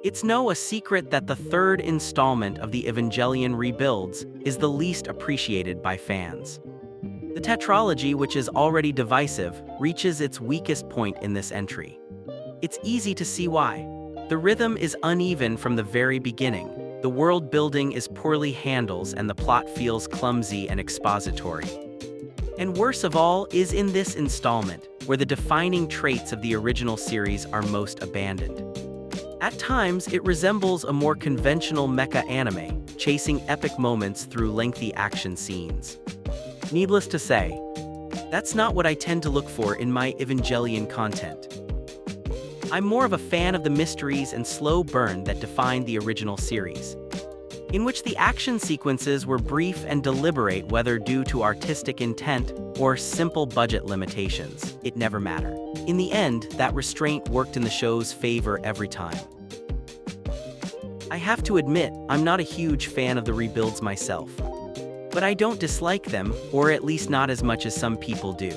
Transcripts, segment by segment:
It's no secret that the third installment of the Evangelion rebuilds is the least appreciated by fans. The tetralogy, which is already divisive, reaches its weakest point in this entry. It's easy to see why. The rhythm is uneven from the very beginning, the world building is poorly handled, and the plot feels clumsy and expository. And worst of all is in this installment, where the defining traits of the original series are most abandoned. At times, it resembles a more conventional mecha anime, chasing epic moments through lengthy action scenes. Needless to say, that's not what I tend to look for in my Evangelion content. I'm more of a fan of the mysteries and slow burn that defined the original series, in which the action sequences were brief and deliberate, whether due to artistic intent or simple budget limitations. It never mattered. In the end, that restraint worked in the show's favor every time. I have to admit, I'm not a huge fan of the rebuilds myself. But I don't dislike them, or at least not as much as some people do.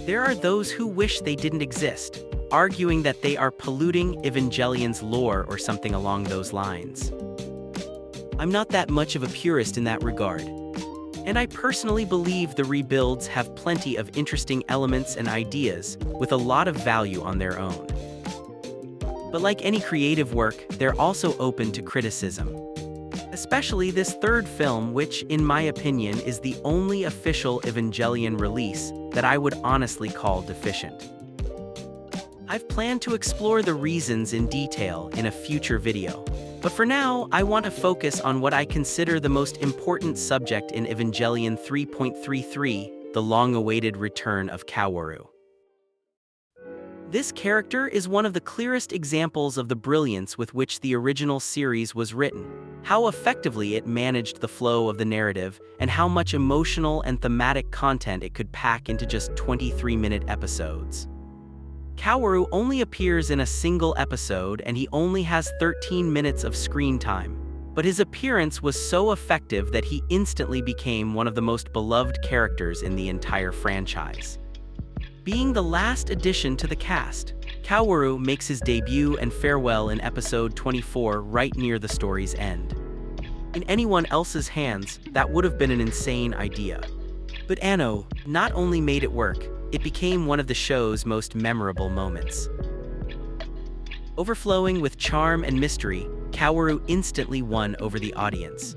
There are those who wish they didn't exist, arguing that they are polluting Evangelion's lore or something along those lines. I'm not that much of a purist in that regard, and I personally believe the rebuilds have plenty of interesting elements and ideas with a lot of value on their own. But like any creative work, they're also open to criticism. Especially this third film, which, in my opinion, is the only official Evangelion release that I would honestly call deficient. I've planned to explore the reasons in detail in a future video, but for now, I want to focus on what I consider the most important subject in Evangelion 3.33, the long-awaited return of Kaworu. This character is one of the clearest examples of the brilliance with which the original series was written, how effectively it managed the flow of the narrative, and how much emotional and thematic content it could pack into just 23-minute episodes. Kaworu only appears in a single episode, and he only has 13 minutes of screen time, but his appearance was so effective that he instantly became one of the most beloved characters in the entire franchise. Being the last addition to the cast, Kaworu makes his debut and farewell in episode 24 right near the story's end. In anyone else's hands, that would have been an insane idea. But Anno not only made it work, it became one of the show's most memorable moments. Overflowing with charm and mystery, Kaworu instantly won over the audience.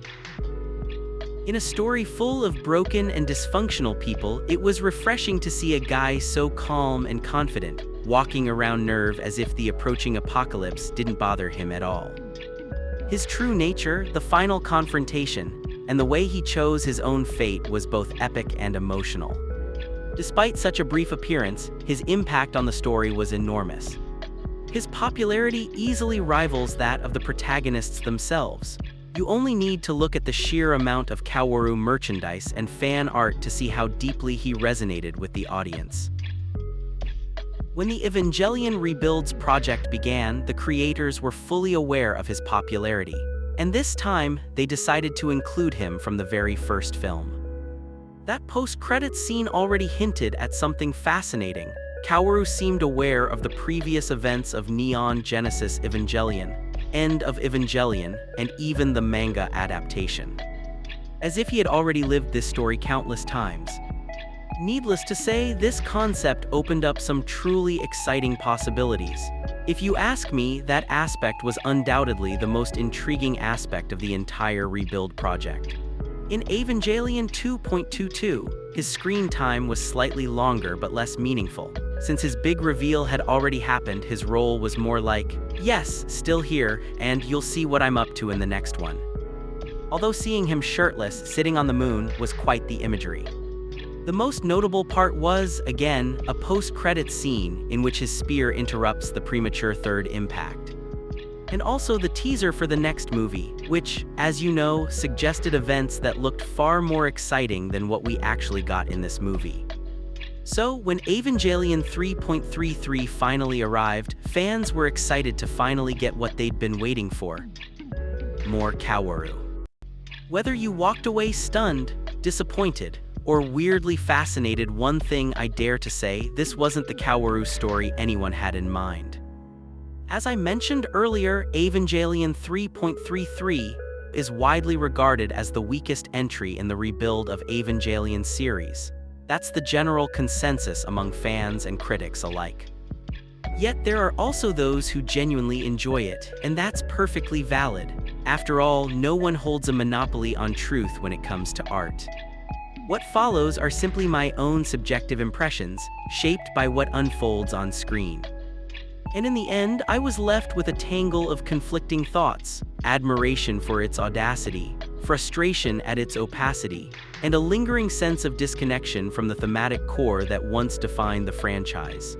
In a story full of broken and dysfunctional people, it was refreshing to see a guy so calm and confident, walking around Nerve as if the approaching apocalypse didn't bother him at all. His true nature, the final confrontation, and the way he chose his own fate was both epic and emotional. Despite such a brief appearance, his impact on the story was enormous. His popularity easily rivals that of the protagonists themselves. You only need to look at the sheer amount of Kaworu merchandise and fan art to see how deeply he resonated with the audience. When the Evangelion Rebuilds project began, the creators were fully aware of his popularity, and this time they decided to include him from the very first film. That post-credits scene already hinted at something fascinating. Kaworu seemed aware of the previous events of Neon Genesis Evangelion, End of Evangelion, and even the manga adaptation, as if he had already lived this story countless times. Needless to say, this concept opened up some truly exciting possibilities. If you ask me, that aspect was undoubtedly the most intriguing aspect of the entire rebuild project. In Evangelion 2.22, his screen time was slightly longer but less meaningful. Since his big reveal had already happened, his role was more like, yes, still here, and you'll see what I'm up to in the next one. Although seeing him shirtless, sitting on the moon, was quite the imagery. The most notable part was, again, a post-credits scene in which his spear interrupts the premature third impact. And also the teaser for the next movie, which, as you know, suggested events that looked far more exciting than what we actually got in this movie. So, when Evangelion 3.33 finally arrived, fans were excited to finally get what they'd been waiting for: more Kaworu. Whether you walked away stunned, disappointed, or weirdly fascinated, one thing I dare to say: this wasn't the Kaworu story anyone had in mind. As I mentioned earlier, Evangelion 3.33 is widely regarded as the weakest entry in the rebuild of Evangelion series. That's the general consensus among fans and critics alike. Yet there are also those who genuinely enjoy it, and that's perfectly valid. After all, no one holds a monopoly on truth when it comes to art. What follows are simply my own subjective impressions, shaped by what unfolds on screen. And in the end, I was left with a tangle of conflicting thoughts: admiration for its audacity, frustration at its opacity, and a lingering sense of disconnection from the thematic core that once defined the franchise.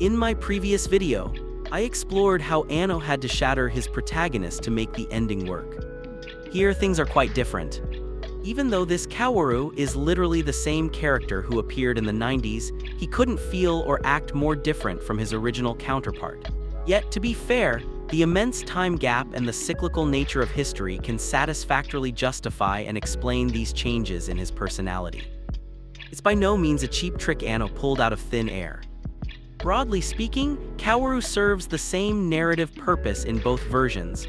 In my previous video, I explored how Anno had to shatter his protagonist to make the ending work. Here, things are quite different. Even though this Kaworu is literally the same character who appeared in the 90s, he couldn't feel or act more different from his original counterpart. Yet, to be fair, the immense time gap and the cyclical nature of history can satisfactorily justify and explain these changes in his personality. It's by no means a cheap trick Anno pulled out of thin air. Broadly speaking, Kaworu serves the same narrative purpose in both versions: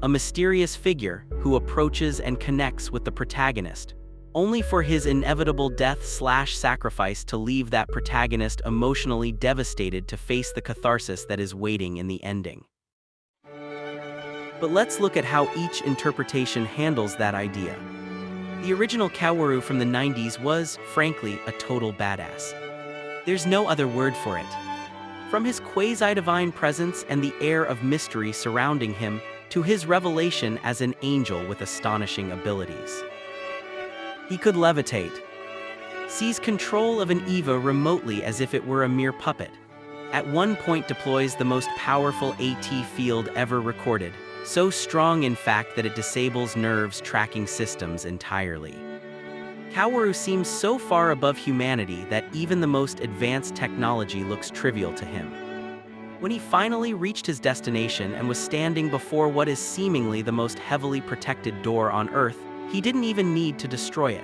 a mysterious figure who approaches and connects with the protagonist, only for his inevitable death/sacrifice to leave that protagonist emotionally devastated to face the catharsis that is waiting in the ending. But let's look at how each interpretation handles that idea. The original Kaworu from the 90s was, frankly, a total badass. There's no other word for it. From his quasi-divine presence and the air of mystery surrounding him, to his revelation as an angel with astonishing abilities. He could levitate, seize control of an Eva remotely as if it were a mere puppet. At one point deploys the most powerful AT field ever recorded, so strong in fact that it disables nerves tracking systems entirely. Kaworu seems so far above humanity that even the most advanced technology looks trivial to him. When he finally reached his destination and was standing before what is seemingly the most heavily protected door on Earth, he didn't even need to destroy it.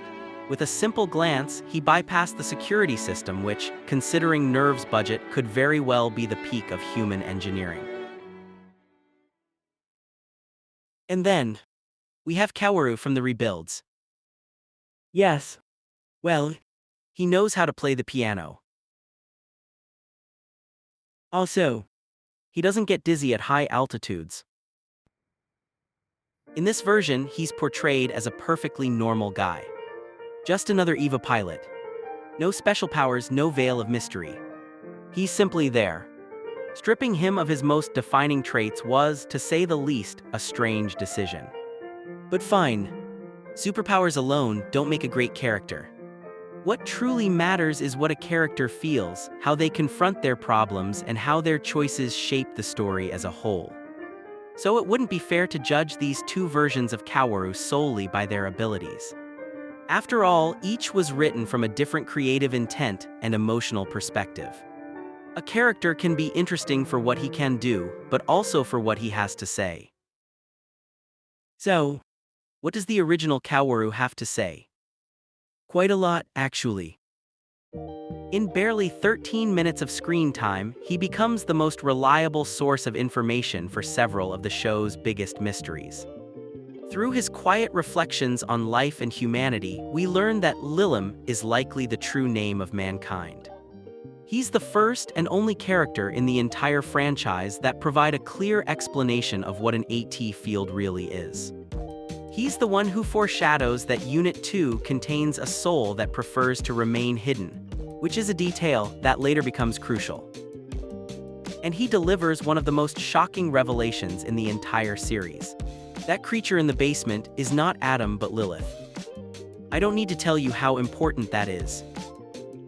With a simple glance, he bypassed the security system which, considering Nerve's budget, could very well be the peak of human engineering. And then, we have Kaworu from the rebuilds. Yes. Well, he knows how to play the piano. Also, he doesn't get dizzy at high altitudes. In this version, he's portrayed as a perfectly normal guy. Just another EVA pilot. No special powers, no veil of mystery. He's simply there. Stripping him of his most defining traits was, to say the least, a strange decision. But fine. Superpowers alone don't make a great character. What truly matters is what a character feels, how they confront their problems, and how their choices shape the story as a whole. So it wouldn't be fair to judge these two versions of Kaworu solely by their abilities. After all, each was written from a different creative intent and emotional perspective. A character can be interesting for what he can do, but also for what he has to say. So, what does the original Kaworu have to say? Quite a lot, actually. In barely 13 minutes of screen time, he becomes the most reliable source of information for several of the show's biggest mysteries. Through his quiet reflections on life and humanity, we learn that Lilim is likely the true name of mankind. He's the first and only character in the entire franchise that provide a clear explanation of what an AT field really is. He's the one who foreshadows that Unit 2 contains a soul that prefers to remain hidden, which is a detail that later becomes crucial. And he delivers one of the most shocking revelations in the entire series. That creature in the basement is not Adam but Lilith. I don't need to tell you how important that is.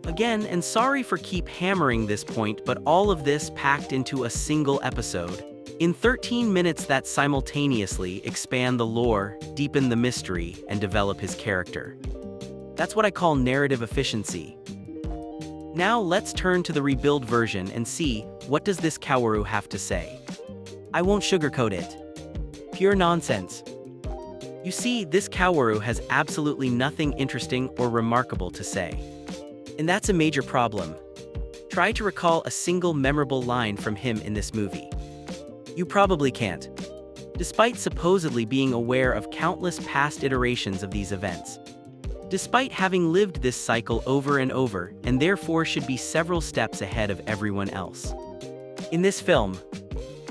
Again, and sorry for keep hammering this point, but all of this packed into a single episode. In 13 minutes that simultaneously expand the lore, deepen the mystery, and develop his character. That's what I call narrative efficiency. Now let's turn to the rebuild version and see, what does this Kaworu have to say? I won't sugarcoat it. Pure nonsense. You see, this Kaworu has absolutely nothing interesting or remarkable to say. And that's a major problem. Try to recall a single memorable line from him in this movie. You probably can't. Despite supposedly being aware of countless past iterations of these events. Despite having lived this cycle over and over, and therefore should be several steps ahead of everyone else. In this film,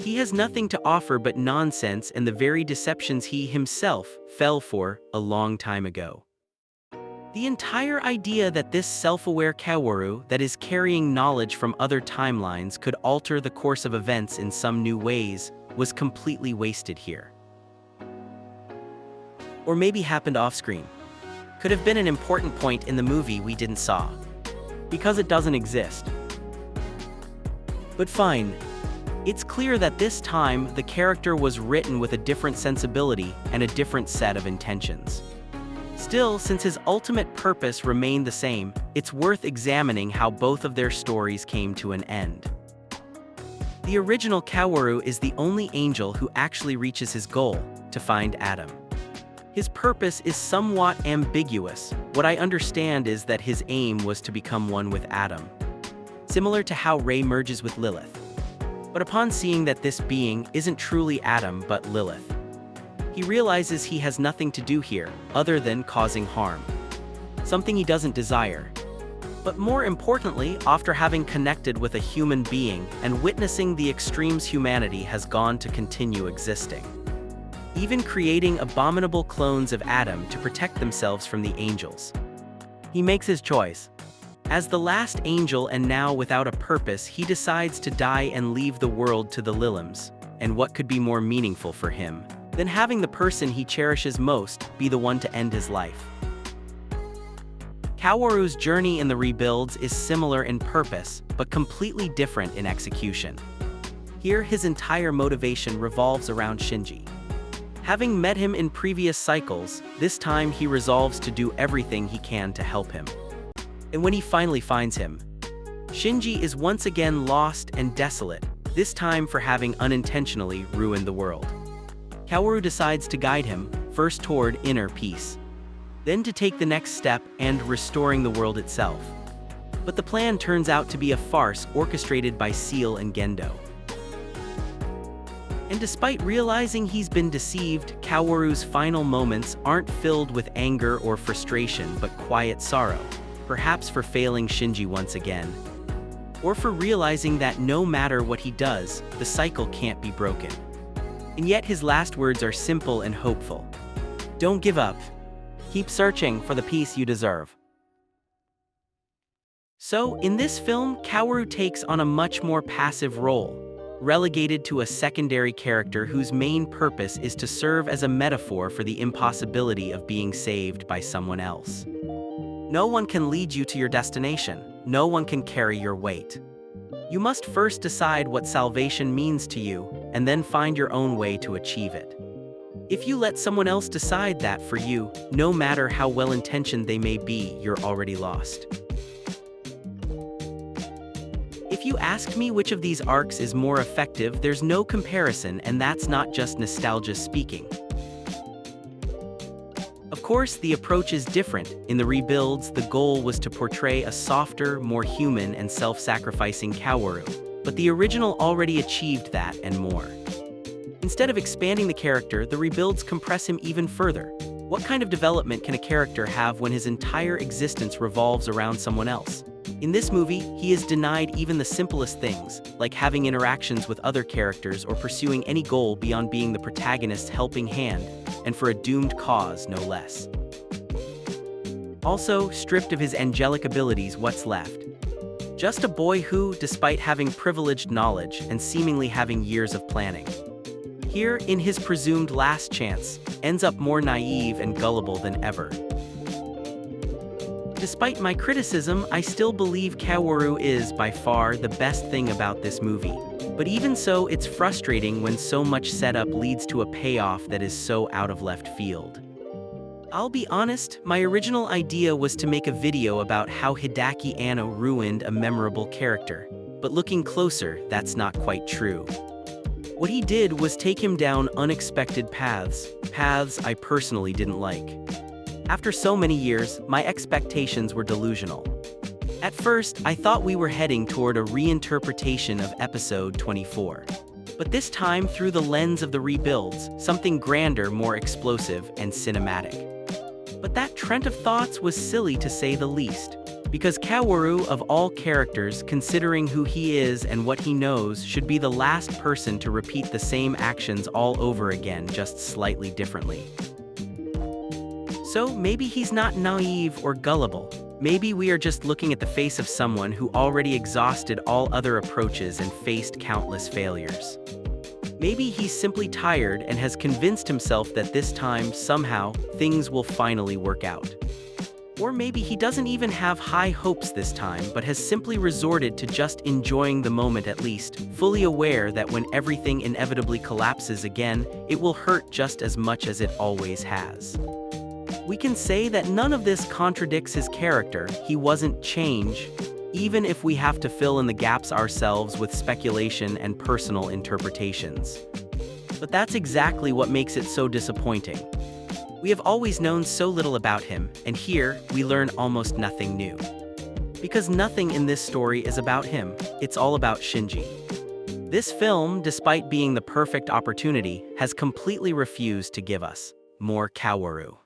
he has nothing to offer but nonsense and the very deceptions he himself fell for a long time ago. The entire idea that this self-aware Kaworu that is carrying knowledge from other timelines could alter the course of events in some new ways was completely wasted here. Or maybe happened off-screen. Could have been an important point in the movie we didn't saw. Because it doesn't exist. But fine. It's clear that this time the character was written with a different sensibility and a different set of intentions. Still, since his ultimate purpose remained the same, it's worth examining how both of their stories came to an end. The original Kaworu is the only angel who actually reaches his goal, to find Adam. His purpose is somewhat ambiguous. What I understand is that his aim was to become one with Adam. Similar to how Ray merges with Lilith. But upon seeing that this being isn't truly Adam but Lilith, he realizes he has nothing to do here, other than causing harm. Something he doesn't desire. But more importantly, after having connected with a human being and witnessing the extremes humanity has gone to continue existing. Even creating abominable clones of Adam to protect themselves from the angels. He makes his choice. As the last angel and now without a purpose, he decides to die and leave the world to the Lilims. And what could be more meaningful for him than having the person he cherishes most be the one to end his life? Kaworu's journey in the rebuilds is similar in purpose, but completely different in execution. Here, his entire motivation revolves around Shinji. Having met him in previous cycles, this time he resolves to do everything he can to help him. And when he finally finds him, Shinji is once again lost and desolate, this time for having unintentionally ruined the world. Kaworu decides to guide him, first toward inner peace, then to take the next step and restoring the world itself. But the plan turns out to be a farce orchestrated by Seal and Gendo. And despite realizing he's been deceived, Kaworu's final moments aren't filled with anger or frustration but quiet sorrow, perhaps for failing Shinji once again. Or for realizing that no matter what he does, the cycle can't be broken. And yet his last words are simple and hopeful. Don't give up. Keep searching for the peace you deserve. So, in this film, Kaworu takes on a much more passive role, relegated to a secondary character whose main purpose is to serve as a metaphor for the impossibility of being saved by someone else. No one can lead you to your destination. No one can carry your weight. You must first decide what salvation means to you, and then find your own way to achieve it. If you let someone else decide that for you, no matter how well-intentioned they may be, you're already lost. If you ask me which of these arcs is more effective, there's no comparison, and that's not just nostalgia speaking. Of course, the approach is different. In the rebuilds, the goal was to portray a softer, more human and self-sacrificing Kaworu, but the original already achieved that and more. Instead of expanding the character, the rebuilds compress him even further. What kind of development can a character have when his entire existence revolves around someone else? In this movie, he is denied even the simplest things, like having interactions with other characters or pursuing any goal beyond being the protagonist's helping hand, and for a doomed cause, no less. Also, stripped of his angelic abilities, what's left? Just a boy who, despite having privileged knowledge and seemingly having years of planning, here, in his presumed last chance, ends up more naive and gullible than ever. Despite my criticism, I still believe Kaworu is, by far, the best thing about this movie. But even so, it's frustrating when so much setup leads to a payoff that is so out of left field. I'll be honest, my original idea was to make a video about how Hideaki Anno ruined a memorable character. But looking closer, that's not quite true. What he did was take him down unexpected paths I personally didn't like. After so many years, my expectations were delusional. At first, I thought we were heading toward a reinterpretation of episode 24. But this time through the lens of the rebuilds, something grander, more explosive, and cinematic. But that trend of thoughts was silly to say the least. Because Kaworu, of all characters, considering who he is and what he knows, should be the last person to repeat the same actions all over again, just slightly differently. So maybe he's not naive or gullible. Maybe we are just looking at the face of someone who already exhausted all other approaches and faced countless failures. Maybe he's simply tired and has convinced himself that this time, somehow, things will finally work out. Or maybe he doesn't even have high hopes this time, but has simply resorted to just enjoying the moment at least, fully aware that when everything inevitably collapses again, it will hurt just as much as it always has. We can say that none of this contradicts his character. He wasn't changed, even if we have to fill in the gaps ourselves with speculation and personal interpretations. But that's exactly what makes it so disappointing. We have always known so little about him, and here, we learn almost nothing new. Because nothing in this story is about him, it's all about Shinji. This film, despite being the perfect opportunity, has completely refused to give us more Kaworu.